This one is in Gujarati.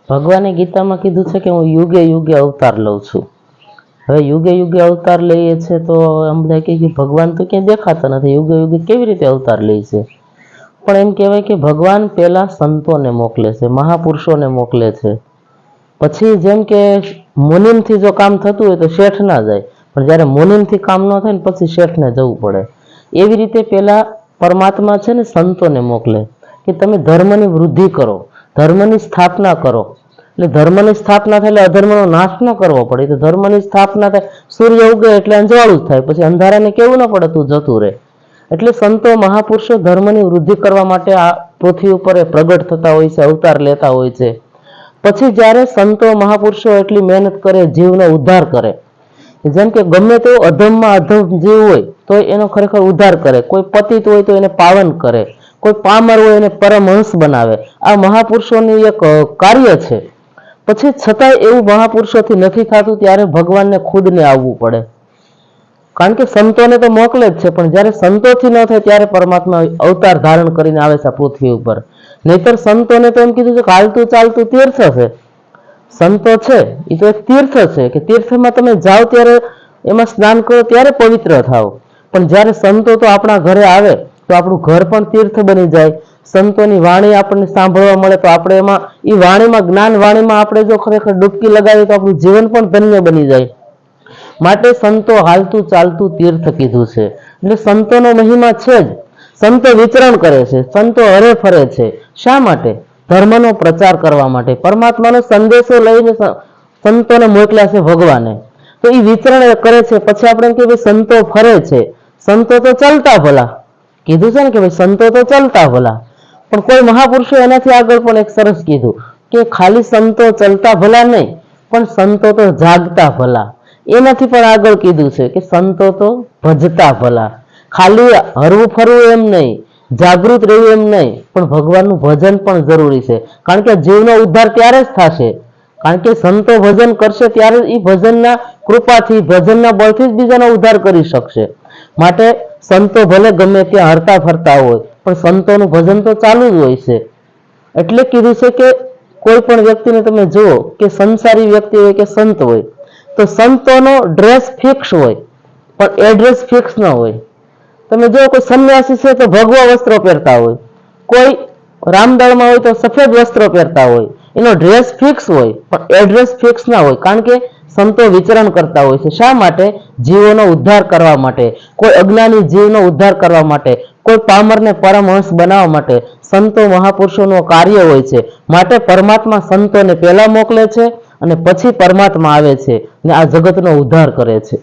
ભગવાને ગીતામાં કીધું છે કે હું યુગે યુગે અવતાર લઉં છું. હવે યુગે યુગે અવતાર લઈએ છે તો એમ બધા કહે કે ભગવાન તો ક્યાંય દેખાતા નથી, યુગે યુગે કેવી રીતે અવતાર લે છે? પણ એમ કહેવાય કે ભગવાન પહેલા સંતોને મોકલે છે, મહાપુરુષોને મોકલે છે. પછી જેમ કે મુનિમથી જો કામ થતું હોય તો શેઠ ના જાય, પણ જ્યારે મુનિમથી કામ ન થાય ને પછી શેઠને જવું પડે. એવી રીતે પહેલા પરમાત્મા છે ને સંતોને મોકલે કે તમે ધર્મની વૃદ્ધિ કરો, ધર્મની સ્થાપના કરો. એટલે ધર્મની સ્થાપના થાય એટલે અધર્મનો નાશ ન કરવો પડે. તો ધર્મની સ્થાપના થાય, સૂર્ય ઉગે એટલે અંજવાળું જ થાય, પછી અંધારાને કેવું ન પડે તું જતું રહે. એટલે સંતો મહાપુરુષો ધર્મની વૃદ્ધિ કરવા માટે આ પૃથ્વી ઉપર પ્રગટ થતા હોય છે, અવતાર લેતા હોય છે. પછી જ્યારે સંતો મહાપુરુષો એટલી મહેનત કરે, જીવનો ઉદ્ધાર કરે, જેમ કે ગમે તેવો અધમમાં અધમ જીવ હોય તો એનો ખરેખર ઉદ્ધાર કરે, કોઈ પતિત હોય તો એને પાવન કરે, કોઈ પામર હોય એને પરમહંસ બનાવે. આ મહાપુરુષોનું એક કાર્ય છે. પછી છતાંય એવું મહાપુરુષોથી નથી થતું, ત્યારે ભગવાનને ખુદને આવવું પડે. કારણ કે સંતોને તો મોકલે જ છે, પણ જ્યારે સંતોથી ન થાય ત્યારે પરમાત્મા અવતાર ધારણ કરીને આવે છે પૃથ્વી ઉપર. નહીતર સંતોને તો એમ કીધું છે કે હાલતું ચાલતું તીર્થ છે. સંતો છે એ તો એક તીર્થ છે કે તીર્થમાં તમે જાઓ ત્યારે એમાં સ્નાન કરો ત્યારે પવિત્ર થાવ. પણ જ્યારે સંતો તો આપણા ઘરે આવે તો આપણું ઘર પણ તીર્થ બની જાય. સંતોની વાણી આપણને સાંભળવા મળે તો આપણે એમાં એ વાણીમાં, જ્ઞાન વાણીમાં આપણે જો ખરેખર ડૂબકી લગાવીએ તો આપણું જીવન પણ ધન્ય બની જાય. માટે સંતો હાલતું ચાલતું તીર્થ કીધું છે. એટલે સંતોનો મહિમા છે જ. સંતો વિચરણ કરે છે, સંતો હરે ફરે છે. શા માટે? ધર્મનો પ્રચાર કરવા માટે. પરમાત્માનો સંદેશો લઈને સંતોને મોકલ્યા છે ભગવાને. તો એ વિચરણ કરે છે. પછી આપણે એમ કે ભાઈ સંતો ફરે છે, સંતો તો ચાલતા ભલા કીધું છે ને કે ભાઈ સંતો તો ચાલતા ભલા. પણ કોઈ મહાપુરુષો એનાથી આગળ પણ એક સરસ કીધું કે ખાલી સંતો ચાલતા ભલા નહીં, પણ સંતો તો જાગતા ભલા. એનાથી પણ આગળ કીધું છે કે સંતો તો ભજતા ભલા. ખાલી હરવું ફરવું એમ નહીં, જાગૃત રહેવું એમ નહીં, પણ ભગવાનનું ભજન પણ જરૂરી છે. કારણ કે જીવનો ઉદ્ધાર ત્યારે જ થશે, કારણ કે સંતો ભજન કરશે ત્યારે એ ભજનના કૃપાથી, ભજનના બળથી જ બીજાનો ઉદ્ધાર કરી શકશે. માટે સંતો ભલે ગમે ત્યાં હરતા ફરતા હોય, પણ સંતોનું ભજન તો ચાલુ જ હોય છે. એટલે કીધું છે કે કોઈ પણ વ્યક્તિને તમે જુઓ કે સંસારી વ્યક્તિ હોય કે સંત હોય, તો સંતોનો ડ્રેસ ફિક્સ હોય પણ એડ્રેસ ફિક્સ ન હોય. તમે જો કોઈ સંન્યાસી છે તો ભગવા વસ્ત્રો પહેરતા હોય, કોઈ રામદળમાં હોય તો સફેદ વસ્ત્રો પહેરતા હોય. એનો ડ્રેસ ફિક્સ હોય પણ એડ્રેસ ફિક્સ ના હોય. કારણ કે સંતો વિચરણ કરતા હોય છે. શા માટે? જીવોનો ઉદ્ધાર કરવા માટે, કોઈ અજ્ઞાની જીવનો ઉદ્ધાર કરવા માટે, કોઈ પામરને પરમહંસ બનાવવા માટે સંતો મહાપુરુષોનું કાર્ય હોય છે. માટે પરમાત્મા સંતોને પહેલા મોકલે છે અને પછી પરમાત્મા આવે છે ને આ જગતનો ઉદ્ધાર કરે છે.